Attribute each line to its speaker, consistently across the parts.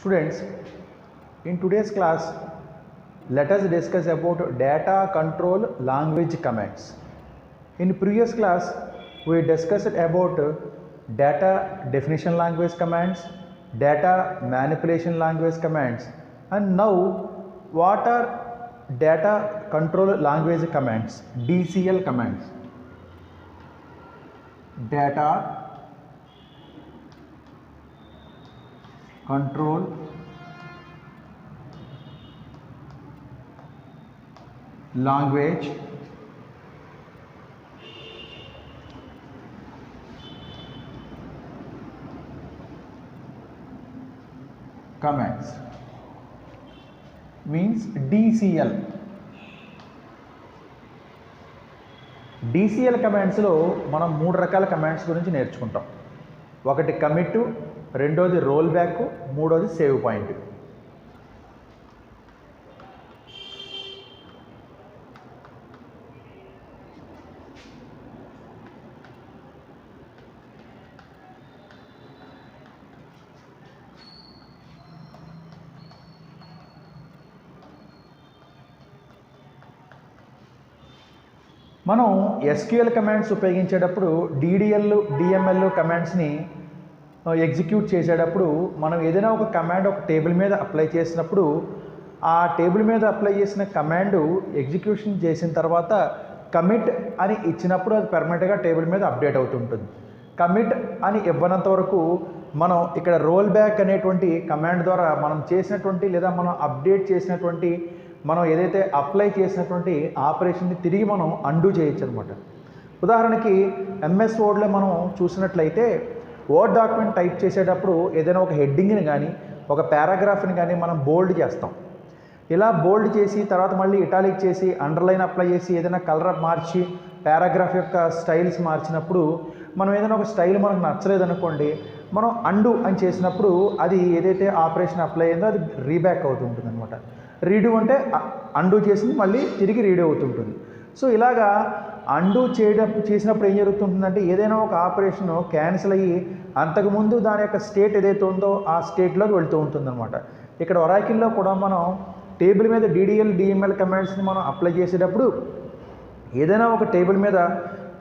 Speaker 1: Students, in today's class, let us discuss about data control language commands. In previous class, we discussed about data definition language commands, data manipulation language commands, and now what are data control language commands, DCL commands. Data control language commands means DCL. DCL కమాండ్స్లో మనం మూడు రకాల commands గురించి నేర్చుకుంటాం. ఒకటి commit, రెండోది roll back, మూడోది save point. మనం SQL commands ఉపయోగించేటప్పుడు డిడిఎల్, డిఎంఎల్ కమాండ్స్ని ఎగ్జిక్యూట్ చేసేటప్పుడు మనం ఏదైనా ఒక కమాండ్ ఒక టేబుల్ మీద అప్లై చేసినప్పుడు ఆ టేబుల్ మీద అప్లై చేసిన కమాండ్ ఎగ్జిక్యూషన్ చేసిన తర్వాత కమిట్ అని ఇచ్చినప్పుడు అది పర్మనెంట్గా టేబుల్ మీద అప్డేట్ అవుతుంటుంది. కమిట్ అని ఇవ్వనంత వరకు మనం ఇక్కడ రోల్ బ్యాక్ అనేటువంటి కమాండ్ ద్వారా మనం చేసినటువంటి లేదా మనం అప్డేట్ చేసినటువంటి మనం ఏదైతే అప్లై చేసినటువంటి ఆపరేషన్ని తిరిగి మనం అండూ చేయొచ్చు అనమాట. ఉదాహరణకి ఎంఎస్ వర్డ్లో మనం చూసినట్లయితే వర్డ్ డాక్యుమెంట్ టైప్ చేసేటప్పుడు ఏదైనా ఒక హెడ్డింగ్ని కానీ ఒక పారాగ్రాఫ్ని కానీ మనం బోల్డ్ చేస్తాం. ఇలా బోల్డ్ చేసి తర్వాత మళ్ళీ ఇటాలిక్ చేసి అండర్లైన్ అప్లై చేసి ఏదైనా కలర్ మార్చి పారాగ్రాఫ్ యొక్క స్టైల్స్ మార్చినప్పుడు మనం ఏదైనా ఒక స్టైల్ మనకు నచ్చలేదనుకోండి, మనం అండు అని చేసినప్పుడు అది ఏదైతే ఆపరేషన్ అప్లై అయిందో అది రీబ్యాక్ అవుతుంటుంది అనమాట. రీడూ అంటే అండూ చేసింది మళ్ళీ తిరిగి రీడూ అవుతుంటుంది. సో ఇలాగా అండూ చేసినప్పుడు ఏం జరుగుతుంటుందంటే ఏదైనా ఒక ఆపరేషన్ క్యాన్సిల్ అయ్యి అంతకుముందు దాని యొక్క స్టేట్ ఏదైతే ఉందో ఆ స్టేట్లోకి వెళ్తూ ఉంటుందన్నమాట. ఇక్కడ ఒరాకిల్లో కూడా మనం టేబుల్ మీద డిడిఎల్, డిఎంఎల్ కమాండ్స్ని మనం అప్లై చేసేటప్పుడు ఏదైనా ఒక టేబుల్ మీద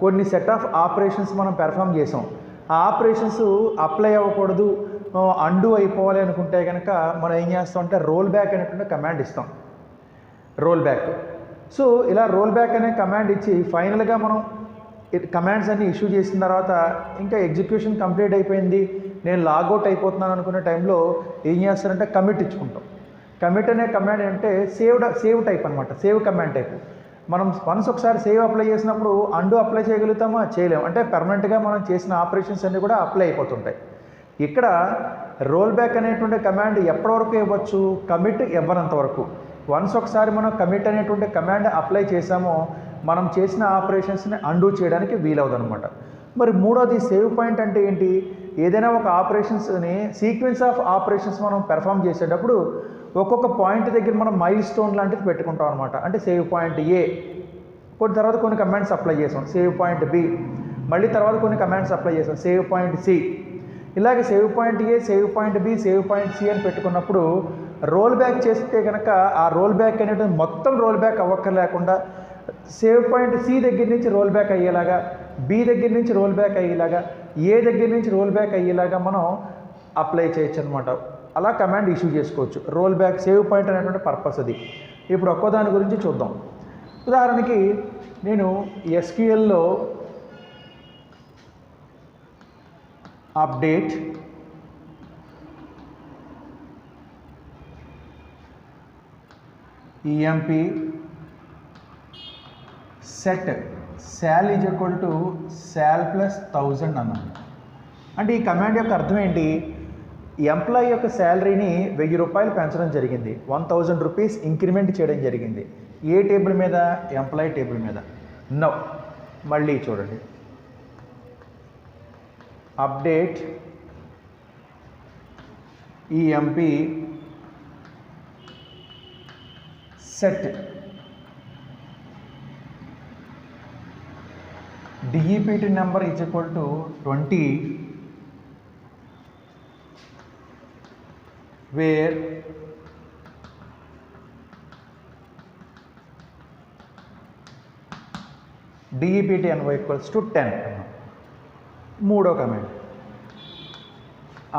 Speaker 1: కొన్ని సెట్ ఆఫ్ ఆపరేషన్స్ మనం పెర్ఫామ్ చేసాం. ఆ ఆపరేషన్స్ అప్లై అవ్వకూడదు, అండూ అయిపోవాలి అనుకుంటే కనుక మనం ఏం చేస్తాం అంటే రోల్ బ్యాక్ అనేటువంటి కమాండ్ ఇస్తాం. Roll back. సో ఇలా రోల్ బ్యాక్ అనే కమాండ్ ఇచ్చి ఫైనల్గా మనం కమాండ్స్ అన్ని ఇష్యూ చేసిన తర్వాత ఇంకా ఎగ్జిక్యూషన్ కంప్లీట్ అయిపోయింది, నేను లాగౌట్ అయిపోతున్నాను అనుకునే టైంలో ఏం చేస్తారంటే కమిట్ ఇచ్చుకుంటాం. కమిట్ అనే కమాండ్ అంటే సేవ్ టైప్ అనమాట, సేవ్ కమాండ్ టైప్. మనం వన్స్ ఒకసారి సేవ్ అప్లై చేసినప్పుడు అండూ అప్లై చేయగలుగుతామా? చేయలేము. అంటే పర్మనెంట్గా మనం చేసిన ఆపరేషన్స్ అన్నీ కూడా అప్లై అయిపోతుంటాయి. ఇక్కడ రోల్ బ్యాక్ అనేటువంటి కమాండ్ ఎప్పటి వరకు ఇవ్వచ్చు? కమిట్ ఇవ్వనంత వరకు. వన్స్ ఒకసారి మనం కమిట్ అనేటువంటి కమాండ్ అప్లై చేసామో మనం చేసిన ఆపరేషన్స్ని అండూ చేయడానికి వీలవుదనమాట. మరి మూడోది సేవ్ పాయింట్ అంటే ఏంటి? ఏదైనా ఒక ఆపరేషన్స్ని సీక్వెన్స్ ఆఫ్ ఆపరేషన్స్ మనం పెర్ఫామ్ చేసేటప్పుడు ఒక్కొక్క పాయింట్ దగ్గర మనం మైల్ స్టోన్ లాంటిది పెట్టుకుంటాం అనమాట. అంటే సేవ్ పాయింట్ ఏ, కొన్ని తర్వాత కొన్ని కమాండ్స్ అప్లై చేసాం, సేవ్ పాయింట్ బి, మళ్ళీ తర్వాత కొన్ని కమాండ్స్ అప్లై చేసాం, సేవ్ పాయింట్ సి. ఇలాగే save point A, save point B, save point C అని పెట్టుకున్నప్పుడు రోల్ బ్యాక్ చేస్తే కనుక ఆ రోల్ బ్యాక్ అనేటువంటి మొత్తం రోల్ బ్యాక్ అవ్వక్కర్లేకుండా సేవ్ పాయింట్ సి దగ్గర నుంచి రోల్ బ్యాక్ అయ్యేలాగా, బి దగ్గర నుంచి రోల్ బ్యాక్ అయ్యేలాగా, ఏ దగ్గర నుంచి రోల్ బ్యాక్ అయ్యేలాగా మనం అప్లై చేయొచ్చు అనమాట. అలా కమాండ్ ఇష్యూ చేసుకోవచ్చు. రోల్ బ్యాక్, సేవ్ పాయింట్ అనేటువంటి పర్పస్ అది. ఇప్పుడు ఒక్కో దాని గురించి చూద్దాం. ఉదాహరణకి నేను ఎస్క్యూఎల్లో update EMP set sal is equal to sal plus 1000 అన్నాను. అంటే ఈ కమాండ్ యొక్క అర్థం ఏంటి? ఎంప్లాయీ యొక్క శాలరీని 1000 రూపాయలు పెంచడం జరిగింది, 1000 రూపీస్ ఇంక్రిమెంట్ చేయడం జరిగింది. ఏ టేబుల్ మీద? ఎంప్లాయీ టేబుల్ మీద. నౌ మళ్ళీ చూడండి, update EMP set DEPT number is equal to 20 where DEPTNY equals to 10. మూడో command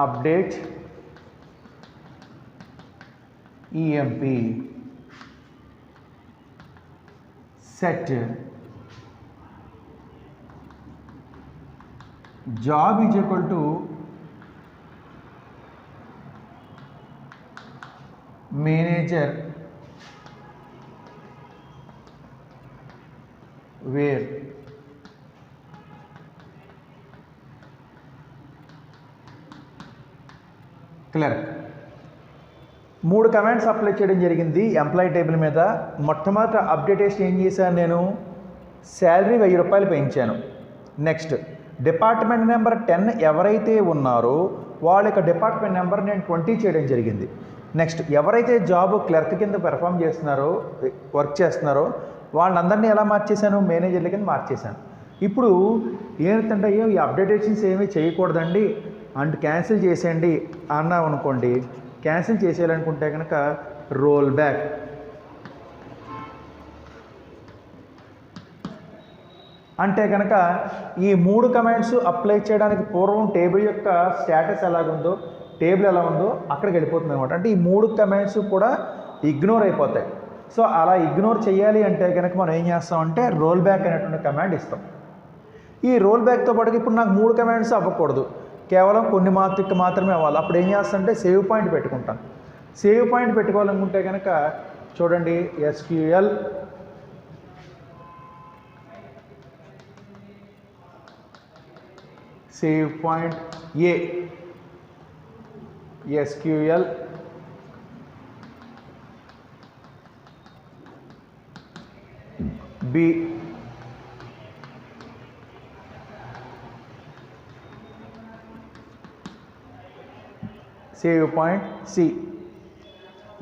Speaker 1: update EMP set job is equal to manager where clerk. మూడు కమాండ్స్ అప్లై చేయడం జరిగింది ఎంప్లాయీ టేబుల్ మీద. మొట్టమొదట అప్డేటేషన్ ఏం చేశాను నేను, శాలరీ 1000 రూపాయలు పెంచాను. నెక్స్ట్ డిపార్ట్మెంట్ నెంబర్ 10 ఎవరైతే ఉన్నారో వాళ్ళ యొక్క డిపార్ట్మెంట్ నెంబర్ నేను 20 చేయడం జరిగింది. నెక్స్ట్ ఎవరైతే జాబ్ క్లర్క్ కింద పెర్ఫామ్ చేస్తున్నారో వర్క్ చేస్తున్నారో వాళ్ళందరినీ ఎలా మార్చేశాను, మేనేజర్ల కింద మార్చేశాను. ఇప్పుడు ఏంటంటే ఈ అప్డేటేషన్స్ ఏమీ చేయకూడదండి అండ్ క్యాన్సిల్ చేసేయండి అన్నాం అనుకోండి. క్యాన్సిల్ చేసేయాలనుకుంటే కనుక రోల్ బ్యాక్ అంటే కనుక ఈ మూడు కమాండ్స్ అప్లై చేయడానికి పూర్వం టేబుల్ యొక్క స్టేటస్ ఎలాగుందో, టేబుల్ ఎలా ఉందో అక్కడికి వెళ్ళిపోతుంది అనమాట. అంటే ఈ మూడు కమాండ్స్ కూడా ఇగ్నోర్ అయిపోతాయి. సో అలా ఇగ్నోర్ చేయాలి అంటే కనుక మనం ఏం చేస్తామంటే రోల్ బ్యాక్ అనేటువంటి కమాండ్ ఇస్తాం. ఈ రోల్ బ్యాక్తో పాటు ఇప్పుడు నాకు మూడు కమాండ్స్ అవ్వకూడదు, కేవలం కొన్ని మాత్రమే అవ్వాలి. అప్పుడు ఏం చేస్తానంటే సేవ్ పాయింట్ పెట్టుకుంటాను. సేవ్ పాయింట్ పెట్టుకోవాలనుకుంటే కనుక చూడండి SQL save point A, SQL B, save point C.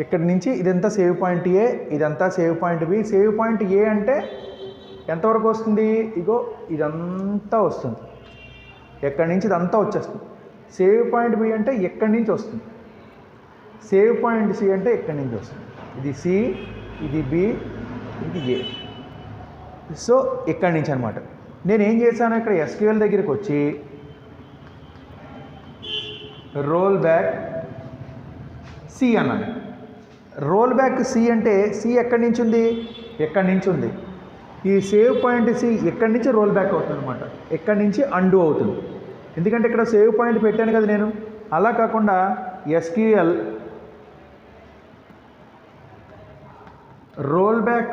Speaker 1: ఇక్కడి నుంచి ఇదంతా సేవ్ పాయింట్ A, ఇదంతా save point B. Save point A అంటే ఎంతవరకు వస్తుంది, ఇగో ఇదంతా వస్తుంది, ఎక్కడి నుంచి ఇదంతా వచ్చేస్తుంది. సేవ్ పాయింట్ B అంటే ఎక్కడి నుంచి వస్తుంది. సేవ్ పాయింట్ C అంటే ఎక్కడి నుంచి వస్తుంది. ఇది C, ఇది B, ఇది A. సో ఇక్కడి నుంచి అనమాట. నేనేం చేశాను, ఇక్కడ SQL దగ్గరికి వచ్చి రోల్ బ్యాక్ C అన్నాను. రోల్ బ్యాక్ C అంటే C ఎక్కడి నుంచి ఉంది, ఎక్కడి నుంచి ఉంది. ఈ సేవ్ పాయింట్ C ఎక్కడి నుంచి రోల్ బ్యాక్ అవుతుంది అనమాట, ఎక్కడి నుంచి అండు అవుతుంది. ఎందుకంటే ఇక్కడ సేవ్ పాయింట్ పెట్టాను కదా నేను. అలా కాకుండా SQL రోల్ బ్యాక్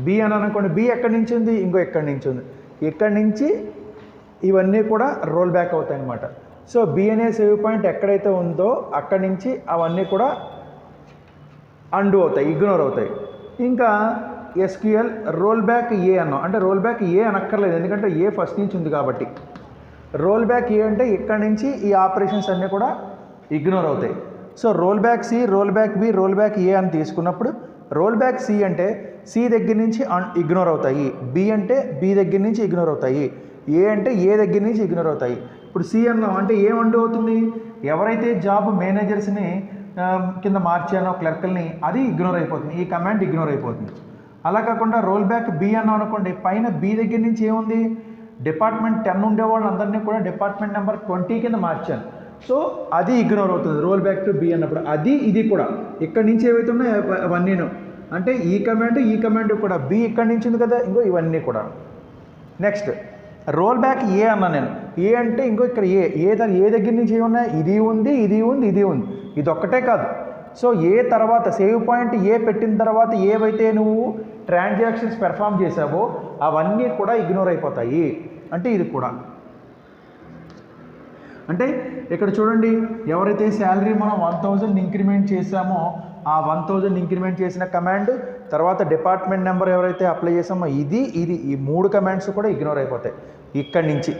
Speaker 1: B అని అనుకోండి. B ఎక్కడి నుంచి ఉంది, ఇంకో ఎక్కడి నుంచి ఉంది. ఇక్కడి నుంచి ఇవన్నీ కూడా రోల్ బ్యాక్ అవుతాయి అన్నమాట. సో B అనే సేవ్ పాయింట్ ఎక్కడైతే ఉందో అక్కడి నుంచి అవన్నీ కూడా అండు అవుతాయి, ఇగ్నోర్ అవుతాయి. ఇంకా SQL రోల్ బ్యాక్ A అన్నాం. అంటే రోల్ బ్యాక్ A అనక్కర్లేదు, ఎందుకంటే A ఫస్ట్ నుంచి ఉంది కాబట్టి. రోల్ బ్యాక్ A అంటే ఇక్కడి నుంచి ఈ ఆపరేషన్స్ అన్నీ కూడా ఇగ్నోర్ అవుతాయి. So roll back C, roll back B, roll back A అని తీసుకున్నప్పుడు రోల్ బ్యాక్ C అంటే C దగ్గర నుంచి ఇగ్నోర్ అవుతాయి, B అంటే B దగ్గర నుంచి ఇగ్నోర్ అవుతాయి, A అంటే A దగ్గర నుంచి ఇగ్నోర్ అవుతాయి. ఇప్పుడు C అన్నాం అంటే ఏం అండు అవుతుంది, ఎవరైతే జాబ్ మేనేజర్స్ని కింద మార్చానో క్లర్క్ని అది ఇగ్నోర్ అయిపోతుంది, ఈ కమాండ్ ఇగ్నోర్ అయిపోతుంది. అలా కాకుండా రోల్ బ్యాక్ B అన్నాం అనుకోండి, పైన B దగ్గర నుంచి ఏముంది, డిపార్ట్మెంట్ 10 ఉండే వాళ్ళందరినీ కూడా డిపార్ట్మెంట్ నెంబర్ 20 కింద మార్చాను. సో అది ఇగ్నోర్ అవుతుంది రోల్ బ్యాక్ టు B అన్నప్పుడు. అది ఇది కూడా ఇక్కడి నుంచి ఏవైతే ఉన్నాయో అవన్నీను, అంటే ఈ కమాండ్ కూడా B ఇక్కడి నుంచి ఉంది కదా, ఇంకో ఇవన్నీ కూడా. నెక్స్ట్ రోల్ బ్యాక్ A అన్నా నేను. A అంటే ఇంకో ఇక్కడ ఏ దగ్గర నుంచి ఏమున్నాయి, ఇది ఉంది, ఇది ఉంది, ఇది ఉంది, ఇది ఒక్కటే కాదు. సో A తర్వాత సేవ్ పాయింట్ A పెట్టిన తర్వాత ఏవైతే నువ్వు ట్రాన్సాక్షన్స్ పెర్ఫామ్ చేసావో అవన్నీ కూడా ఇగ్నోర్ అయిపోతాయి. అంటే ఇది కూడా అంటే ఇక్కడ చూడండి, ఎవరైతే శాలరీ మనం 1000 ఇంక్రిమెంట్ చేసామో ఆ 1000 ఇంక్రిమెంట్ చేసిన కమాండ్ తర్వాత డిపార్ట్మెంట్ నెంబర్ ఎవరైతే అప్లై చేసామో ఇది ఈ మూడు కమాండ్స్ కూడా ఇగ్నోర్ అయిపోతాయి ఇక్కడి నుంచి.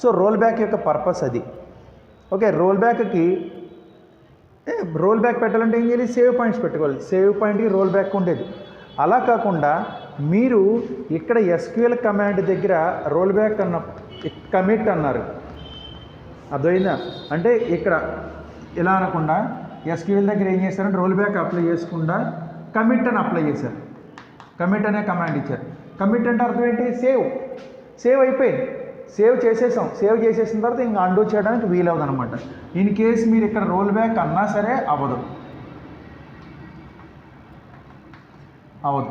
Speaker 1: సో రోల్ బ్యాక్ యొక్క పర్పస్ అది. ఓకే, రోల్ బ్యాక్ పెట్టాలంటే ఏం చేయాలి, సేవ్ పాయింట్స్ పెట్టుకోవాలి. సేవ్ పాయింట్కి రోల్ బ్యాక్ ఉండేది. అలా కాకుండా మీరు ఇక్కడ SQL కమాండ్ దగ్గర రోల్ బ్యాక్ అన్న కమిట్ అన్నారు, అర్థమైందా? అంటే ఇక్కడ ఇలా అనకుండా ఎస్క్యూఎల్ దగ్గర ఏం చేశారంటే రోల్ బ్యాక్ అప్లై చేసుకుండా కమిట్ అని అప్లై చేశారు. కమిట్ అనే కమాండ్ ఇచ్చారు. కమిట్ అంటే అర్థం ఏంటి? సేవ్ అయిపోయింది, సేవ్ చేసేసాం. సేవ్ చేసేసిన తర్వాత ఇంకా అండూ చేయడానికి వీలవదు అనమాట. ఇన్ కేస్ మీరు ఇక్కడ రోల్ బ్యాక్ అన్నా సరే అవ్వదు,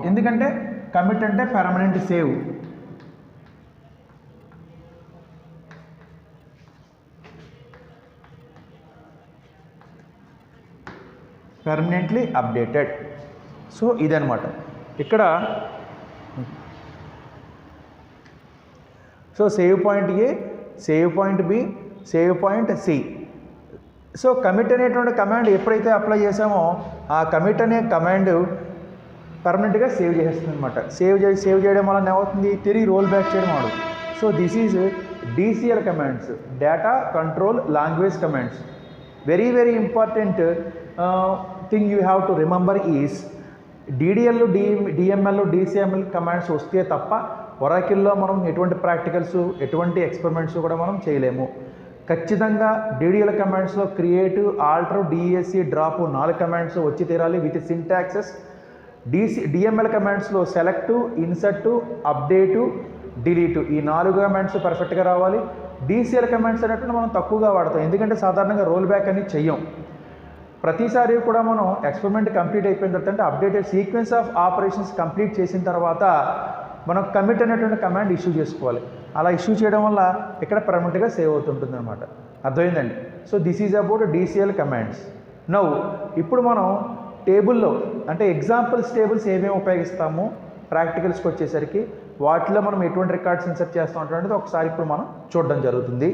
Speaker 1: ఎందుకంటే కమిట్ అంటే permanent save. Permanently updated. So ఇదనమాట ఇక్కడ. So save point A, save point B, save point C. So commit అనేటువంటి కమాండ్ ఎప్పుడైతే అప్లై చేసామో ఆ కమిట్ అనే కమాండ్ పర్మనెంట్గా సేవ్ చేసేస్తుంది అనమాట. సేవ్ చేయడం వల్ల ఏమవుతుంది? తిరిగి రోల్ బ్యాక్ చేయడం అవదు. So this is DCL commands, data control language commands. Very very important thing you have to remember is DDL, DML, DCML commands వస్తే తప్ప ఒరాకిల్లో మనం ఎటువంటి ప్రాక్టికల్స్, ఎటువంటి ఎక్స్పెరిమెంట్స్ కూడా మనం చేయలేము. ఖచ్చితంగా DDL కమాండ్స్లో create, alter, DAC, drop 4 commands వచ్చి తీరాలి విత్ సింటాక్సెస్. DML కమాండ్స్లో సెలెక్ట్, ఇన్సర్ట్, అప్డేటు, డిలీట్ ఈ 4 కమాండ్స్ పర్ఫెక్ట్గా రావాలి. DCL కమాండ్స్ అనేటువంటి మనం తక్కువగా వాడతాం, ఎందుకంటే సాధారణంగా రోల్ బ్యాక్ అని చెయ్యం. ప్రతిసారి కూడా మనం ఎక్స్పెరిమెంట్ కంప్లీట్ అయిపోయిన తర్వాత అంటే updated sequence of operations complete చేసిన తర్వాత మనం కమిట్ అనేటువంటి కమాండ్ ఇష్యూ చేసుకోవాలి. అలా ఇష్యూ చేయడం వల్ల ఇక్కడ పర్మనెంట్గా సేవ్ అవుతుంటుంది అనమాట. అర్థమైందండి? So this is about DCL commands. Now ఇప్పుడు మనం టేబుల్లో అంటే ఎగ్జాంపుల్స్ టేబుల్స్ ఏమేమి ఉపయోగిస్తాము ప్రాక్టికల్స్కి వచ్చేసరికి, వాటిలో మనం ఎటువంటి రికార్డ్స్ ఇన్సర్ట్ చేస్తాం అంటే ఒకసారి ఇప్పుడు మనం చూడడం జరుగుతుంది.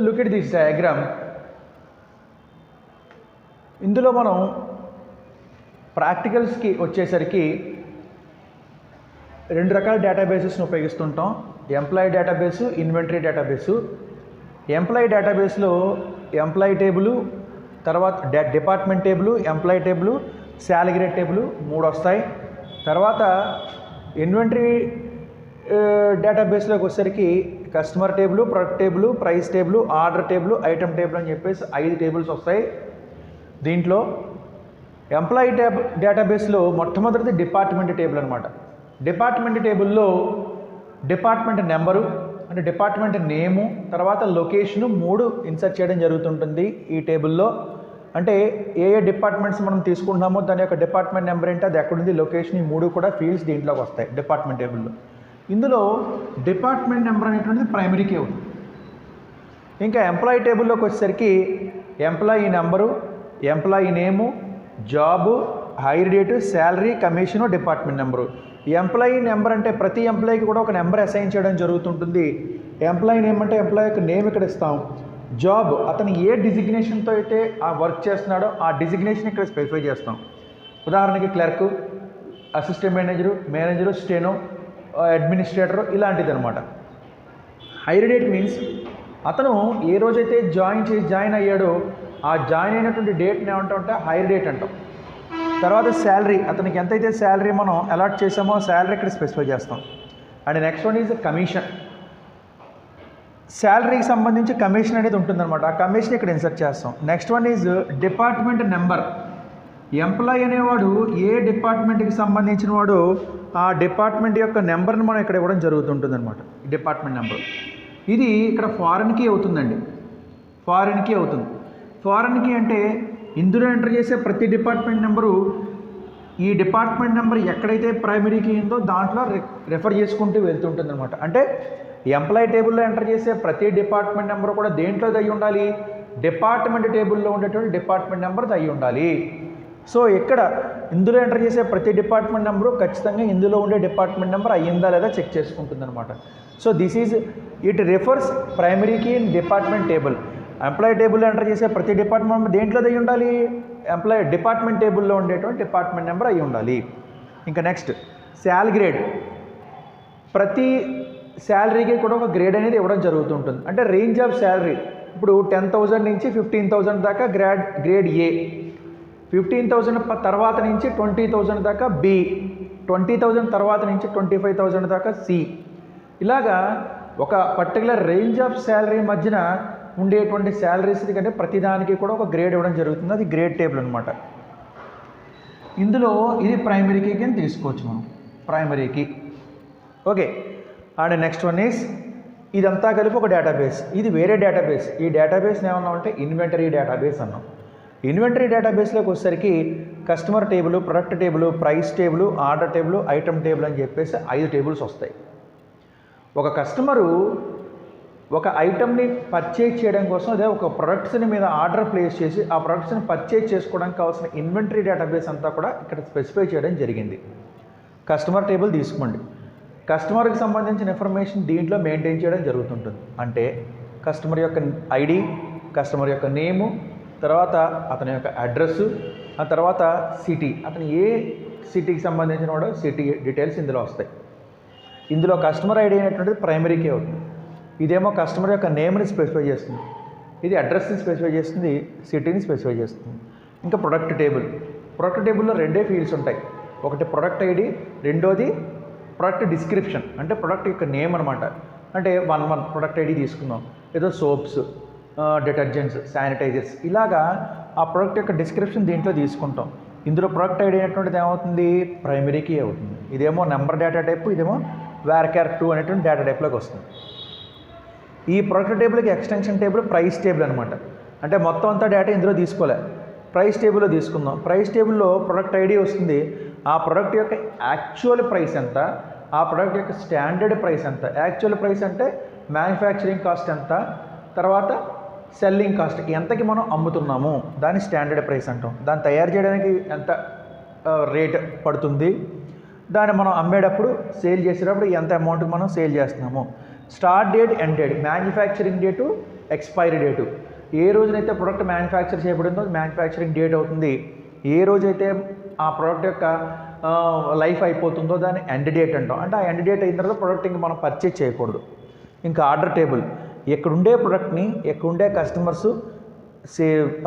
Speaker 1: Look at this diagram. ఇందులో మనం ప్రాక్టికల్స్కి వచ్చేసరికి 2 రకాల డేటాబేసెస్ని ఉపయోగిస్తుంటాం. Employee database, inventory database. Employee డేటాబేస్లో ఎంప్లాయీ టేబుల్, తర్వాత department table, employee table, salary table 3 వస్తాయి. తర్వాత ఇన్వెంటరీ డేటాబేస్లోకి వచ్చేసరికి customer table, product table, price table, order table, item table అని చెప్పేసి 5 టేబుల్స్ వస్తాయి. దీంట్లో ఎంప్లాయీ డేటాబేస్లో మొట్టమొదటిది డిపార్ట్మెంట్ టేబుల్ అనమాట. డిపార్ట్మెంట్ టేబుల్లో డిపార్ట్మెంట్ నెంబరు అంటే డిపార్ట్మెంట్ నేము, తర్వాత లొకేషను 3 ఇన్సర్ట్ చేయడం జరుగుతుంటుంది ఈ టేబుల్లో. అంటే ఏ డిపార్ట్మెంట్స్ మనం తీసుకుంటున్నామో దాని యొక్క డిపార్ట్మెంట్ నెంబర్ ఏంటి, అది ఎక్కడుంది, లొకేషన్, ఈ 3 కూడా ఫీల్డ్స్ దీంట్లోకి వస్తాయి డిపార్ట్మెంట్ టేబుల్లో. ఇందులో డిపార్ట్మెంట్ నెంబర్ అనేటువంటిది ప్రైమరీ కీ ఉంది. ఇంకా ఎంప్లాయీ టేబుల్లోకి వచ్చేసరికి employee number, employee name, job, hire date, salary, commission, department number. Employee number అంటే ప్రతి ఎంప్లాయీకి కూడా ఒక నెంబర్ అసైన్ చేయడం జరుగుతుంటుంది. ఎంప్లాయీ నేమ్ అంటే ఎంప్లాయీ యొక్క నేమ్ ఇక్కడ ఇస్తాం. జాబ్ అతను ఏ డిజిగ్నేషన్తో అయితే ఆ వర్క్ చేస్తున్నాడో ఆ డిజిగ్నేషన్ ఇక్కడ స్పెసిఫై చేస్తాం. ఉదాహరణకి clerk, assistant manager, steno, administrator ఇలాంటిది అనమాట. హైర్ డేట్ మీన్స్ అతను ఏ రోజైతే జాయిన్ అయ్యాడో ఆ జాయిన్ అయినటువంటి డేట్ని ఏమంటామంటే హైర్ డేట్ అంటాం. తర్వాత శాలరీ, అతనికి ఎంతైతే శాలరీ మనం అలాట్ చేసామో శాలరీ ఇక్కడ స్పెసిఫై చేస్తాం. And next one is commission. శాలరీకి సంబంధించి కమిషన్ అనేది ఉంటుందన్నమాట, ఆ కమిషన్ ఇక్కడ ఇన్సర్ట్ చేస్తాం. Next one is department number. Employee అనేవాడు ఏ డిపార్ట్మెంట్కి సంబంధించిన వాడు ఆ డిపార్ట్మెంట్ యొక్క నెంబర్ని మనం ఇక్కడ ఇవ్వడం జరుగుతుంటుంది అనమాట. డిపార్ట్మెంట్ నెంబర్ ఇది ఇక్కడ ఫారెన్కి అవుతుందండి, ఫారెన్కి అవుతుంది. ఫారెన్కి అంటే ఇందులో ఎంటర్ చేసే ప్రతి డిపార్ట్మెంట్ నెంబరు ఈ డిపార్ట్మెంట్ నెంబర్ ఎక్కడైతే ప్రైమరీకి ఉందో దాంట్లో రెఫర్ చేసుకుంటూ వెళ్తుంటుంది అనమాట. అంటే ఎంప్లాయీ టేబుల్లో ఎంటర్ చేసే ప్రతి డిపార్ట్మెంట్ నెంబర్ కూడా దేంట్లో అయి ఉండాలి, డిపార్ట్మెంట్ టేబుల్లో ఉండేటువంటి డిపార్ట్మెంట్ నెంబర్ అయి ఉండాలి. సో ఇక్కడ ఇందులో ఎంటర్ చేసే ప్రతి డిపార్ట్మెంట్ నెంబరు ఖచ్చితంగా ఇందులో ఉండే డిపార్ట్మెంట్ నెంబర్ అయ్యిందా లేదా చెక్ చేసుకుంటుంది అనమాట. So this is it refers primary key in department table. Employee టేబుల్లో ఎంటర్ చేసే ప్రతి డిపార్ట్మెంట్ నెంబర్ దేంట్లో అయి ఉండాలి, ఎంప్లాయీ డిపార్ట్మెంట్ టేబుల్లో ఉండేటువంటి డిపార్ట్మెంట్ నెంబర్ అయి ఉండాలి. ఇంకా నెక్స్ట్ శాలరీ గ్రేడ్. ప్రతి శాలరీకి కూడా ఒక గ్రేడ్ అనేది ఇవ్వడం జరుగుతుంటుంది. అంటే రేంజ్ ఆఫ్ శాలరీ ఇప్పుడు 10,000 నుంచి 15,000 దాకా గ్రేడ్ ఏ, 15,000 తర్వాత నుంచి 20,000 దాకా బి, 20,000 తర్వాత నుంచి 25,000 దాకా సి. ఇలాగా ఒక పర్టికులర్ రేంజ్ ఆఫ్ శాలరీ మధ్యన ఉండేటువంటి శాలరీస్ కంటే ప్రతిదానికి కూడా ఒక గ్రేడ్ ఇవ్వడం జరుగుతుంది. అది గ్రేడ్ టేబుల్ అనమాట. ఇందులో ఇది ప్రైమరీకి కింద తీసుకోవచ్చు మనం, primary key. Okay. And next one is, ఇదంతా కలిపి ఒక డేటాబేస్. ఇది వేరే డేటాబేస్. ఈ డేటాబేస్ని ఏమన్నా అంటే ఇన్వెంటరీ డేటాబేస్ అన్నాం. ఇన్వెంటరీ డేటాబేస్లోకి వచ్చేసరికి customer table, product table, price table, order table, item table అని చెప్పేసి 5 టేబుల్స్ వస్తాయి. ఒక కస్టమరు ఒక ఐటమ్ని పర్చేజ్ చేయడం కోసం, అదే ఒక ప్రొడక్ట్స్ని మీద ఆర్డర్ ప్లేస్ చేసి ఆ ప్రొడక్ట్స్ని పర్చేజ్ చేసుకోవడానికి కావాల్సిన ఇన్వెంటరీ డేటాబేస్ అంతా కూడా ఇక్కడ స్పెసిఫై చేయడం జరిగింది. కస్టమర్ టేబుల్ తీసుకోండి. కస్టమర్కి సంబంధించిన ఇన్ఫర్మేషన్ దీంట్లో మెయింటైన్ చేయడం జరుగుతుంటుంది. అంటే కస్టమర్ యొక్క ఐడి, కస్టమర్ యొక్క నేము, తర్వాత అతని యొక్క అడ్రస్, ఆ తర్వాత సిటీ, అతను ఏ సిటీకి సంబంధించిన కూడా సిటీ డీటెయిల్స్ ఇందులో వస్తాయి. ఇందులో కస్టమర్ ఐడి అనేటువంటిది ప్రైమరీకే అవుతుంది. ఇదేమో కస్టమర్ యొక్క నేమ్ని స్పెసిఫై చేస్తుంది, ఇది అడ్రస్ని స్పెసిఫై చేస్తుంది, సిటీని స్పెసిఫై చేస్తుంది. ఇంకా ప్రొడక్ట్ టేబుల్. ప్రొడక్ట్ టేబుల్లో 2 ఫీల్డ్స్ ఉంటాయి. ఒకటి ప్రొడక్ట్ ఐడి, రెండోది ప్రొడక్ట్ డిస్క్రిప్షన్, అంటే ప్రొడక్ట్ యొక్క నేమ్ అనమాట. అంటే 1 ప్రొడక్ట్ ఐడి తీసుకుందాం, ఏదో సోప్స్, డిటర్జెంట్స్, శానిటైజర్స్, ఇలాగా ఆ ప్రొడక్ట్ యొక్క డిస్క్రిప్షన్ దీంట్లో తీసుకుంటాం. ఇందులో ప్రొడక్ట్ ఐడి అనేటువంటిది ఏమవుతుంది, ప్రైమరీకి అవుతుంది. ఇదేమో నెంబర్ డేటా టైప్, ఇదేమో varchar 2 అనేటువంటి డేటా టైప్లోకి వస్తుంది. ఈ ప్రొడక్ట్ టేబుల్కి ఎక్స్టెన్షన్ టేబుల్ ప్రైస్ టేబుల్ అనమాట. అంటే మొత్తం అంతా డేటా ఇందులో తీసుకోలే, ప్రైస్ టేబుల్లో తీసుకుందాం. ప్రైస్ టేబుల్లో ప్రొడక్ట్ ఐడి వస్తుంది, ఆ ప్రొడక్ట్ యొక్క యాక్చువల్ ప్రైస్ ఎంత, ఆ ప్రొడక్ట్ యొక్క స్టాండర్డ్ ప్రైస్ ఎంత. యాక్చువల్ ప్రైస్ అంటే మ్యానుఫ్యాక్చరింగ్ కాస్ట్ ఎంత, తర్వాత సెల్లింగ్ కాస్ట్, ఎంతకి మనం అమ్ముతున్నాము దాని స్టాండర్డ్ ప్రైస్ అంటాం. దాన్ని తయారు చేయడానికి ఎంత రేట్ పడుతుంది, దాన్ని మనం అమ్మేటప్పుడు సేల్ చేసేటప్పుడు ఎంత అమౌంట్కి మనం సేల్ చేస్తున్నాము. Start date, end date, manufacturing date, expiry date. ఏ రోజునైతే ప్రొడక్ట్ మ్యానుఫ్యాక్చర్ చేయబడిందో మ్యానుఫ్యాక్చరింగ్ డేట్ అవుతుంది. ఏ రోజైతే ఆ ప్రోడక్ట్ యొక్క లైఫ్ అయిపోతుందో దాన్ని ఎండ్ డేట్ అంటాం. అంటే ఆ ఎండ్ డేట్ అయిన తర్వాత ప్రోడక్ట్ ఇంక మనం పర్చేజ్ చేయకూడదు. ఇంకా ఆర్డర్ టేబుల్, ఎక్కడుండే ప్రోడక్ట్ని ఎక్కడుండే కస్టమర్స్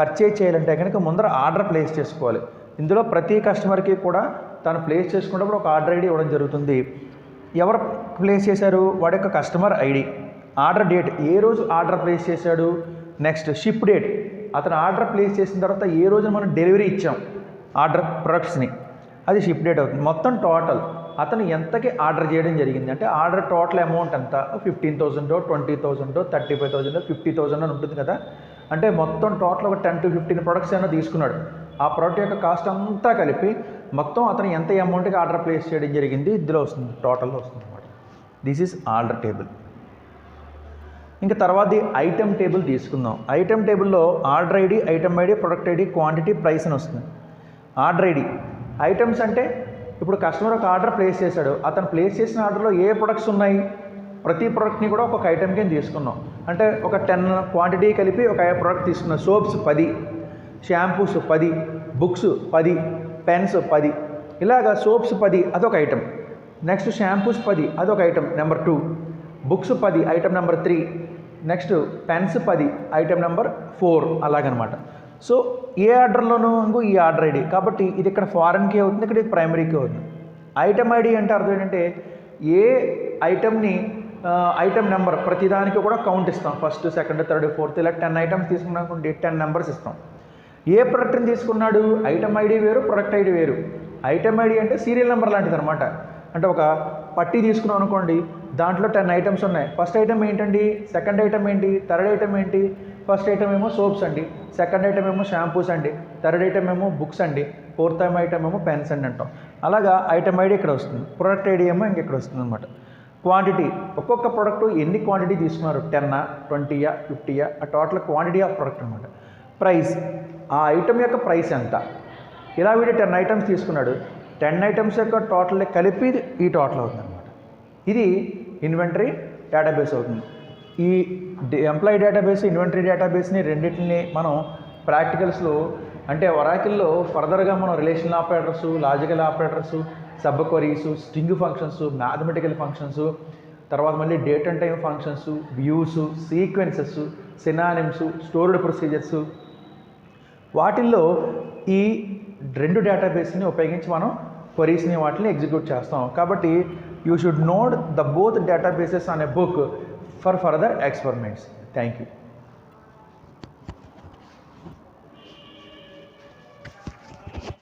Speaker 1: పర్చేజ్ చేయాలంటే కనుక ముందర ఆర్డర్ ప్లేస్ చేసుకోవాలి. ఇందులో ప్రతి కస్టమర్కి కూడా తను ప్లేస్ చేసుకున్నప్పుడు ఒక ఆర్డర్ ఐడి ఇవ్వడం జరుగుతుంది. ఎవరు ప్లేస్ చేశారు, వాడి యొక్క కస్టమర్ ఐడి, ఆర్డర్ డేట్, ఏ రోజు ఆర్డర్ ప్లేస్ చేశాడు, నెక్స్ట్ షిప్ డేట్, అతను ఆర్డర్ ప్లేస్ చేసిన తర్వాత ఏ రోజు మనం డెలివరీ ఇచ్చాం ఆర్డర్ ప్రొడక్ట్స్ని, అది షిప్ డేట్ అవుతుంది. మొత్తం టోటల్ అతను ఎంతకి ఆర్డర్ చేయడం జరిగింది అంటే ఆర్డర్ టోటల్ అమౌంట్ ఎంత, 15,000, 20,000, 35,000, 50,000 అని ఉంటుంది కదా. అంటే మొత్తం టోటల్ ఒక 10 to 15 ప్రొడక్ట్స్ అయినా తీసుకున్నాడు. ఆ ప్రోడక్ట్ యొక్క కాస్ట్ అంతా కలిపి మొత్తం అతను ఎంత అమౌంట్కి ఆర్డర్ ప్లేస్ చేయడం జరిగింది ఇందులో వస్తుంది, టోటల్లో వస్తుంది అనమాట. This is order table. ఇంకా తర్వాత ఐటమ్ టేబుల్ తీసుకుందాం. ఐటమ్ టేబుల్లో order ID, item ID, product ID, quantity, price అని వస్తుంది. ఆర్డర్ ఐడి, ఐటమ్స్ అంటే ఇప్పుడు కస్టమర్ ఒక ఆర్డర్ ప్లేస్ చేశాడు, అతను ప్లేస్ చేసిన ఆర్డర్లో ఏ ప్రొడక్ట్స్ ఉన్నాయి, ప్రతి ప్రోడక్ట్ని కూడా ఒక ఐటమ్ కింద తీసుకున్నాం. అంటే ఒక 10 క్వాంటిటీ కలిపి ఒక ప్రోడక్ట్ తీసుకున్నాం. సోప్స్ 10, షాంపూస్ 10, బుక్స్ 10, పెన్స్ 10, ఇలాగా సోప్స్ 10 అదొక ఐటమ్. నెక్స్ట్ షాంపూస్ 10 అదొక item number 2, books 10 item number 3, next pens 10 item number 4, అలాగనమాట. సో ఏ ఆర్డర్లోనూ ఇంకో ఈ ఆర్డర్ ఐడి, కాబట్టి ఇది ఇక్కడ ఫారెన్కి అవుతుంది, ఇక్కడ ఇది ప్రైమరీకి అవుతుంది. ఐటమ్ ఐడి అంటే అర్థం ఏంటంటే ఏ ఐటమ్ని ఐటమ్ నెంబర్ ప్రతిదానికి కూడా కౌంట్ ఇస్తాం. ఫస్ట్, సెకండ్, థర్డ్, ఫోర్త్, ఇలా 10 ఐటమ్స్ తీసుకున్నానుకోండి 10 నెంబర్స్ ఇస్తాం. ఏ ప్రొడక్ట్ని తీసుకున్నాడు, ఐటమ్ ఐడి వేరు, ప్రొడక్ట్ ఐడి వేరు. ఐటమ్ ఐడి అంటే సీరియల్ నెంబర్ లాంటిది అనమాట. అంటే ఒక పట్టీ తీసుకున్నాం అనుకోండి, దాంట్లో 10 ఐటమ్స్ ఉన్నాయి. ఫస్ట్ ఐటమ్ ఏంటండి, సెకండ్ ఐటమ్ ఏంటి, థర్డ్ ఐటమ్ ఏంటి. ఫస్ట్ ఐటమ్ ఏమో సోప్స్ అండి, సెకండ్ ఐటమ్ ఏమో షాంపూస్ అండి, థర్డ్ ఐటమ్ ఏమో బుక్స్ అండి, ఫోర్త్ ఐటమ్ ఏమో పెన్స్ అండి అంటాం. అలాగా ఐటమ్ ఐడి ఇక్కడ వస్తుంది, ప్రొడక్ట్ ఐడి ఏమో ఇంకెక్కడ వస్తుంది అనమాట. క్వాంటిటీ, ఒక్కొక్క ప్రోడక్ట్ ఎన్ని క్వాంటిటీ తీసుకున్నారు, 10, 20, 50, ఆ టోటల్ క్వాంటిటీ ఆఫ్ ప్రోడక్ట్ అనమాట. ప్రైస్, ఆ ఐటమ్ యొక్క ప్రైస్ ఎంత. ఇలా వీడు 10 ఐటమ్స్ తీసుకున్నాడు, 10 ఐటమ్స్ యొక్క టోటల్ కలిపి ఈ టోటల్ అవుతుంది అనమాట. ఇది ఇన్వెంటరీ డేటాబేస్ అవుతుంది. ఈ ఎంప్లాయీ డేటాబేస్, ఇన్వెంటరీ డేటాబేస్ని రెండింటిని మనం ప్రాక్టికల్స్లో అంటే ఒరాకిల్లో ఫర్దర్గా మనం relational operators, logical operators, sub queries, string functions, mathematical functions, తర్వాత మళ్ళీ date and time functions, views, sequences, synonyms, stored procedures, వాటిల్లో ఈ రెండు డేటాబేస్ని ఉపయోగించి మనం క్వరీస్ని వాటిని ఎగ్జిక్యూట్ చేస్తాం. కాబట్టి you should note the both databases on a book for further experiments. Thank you.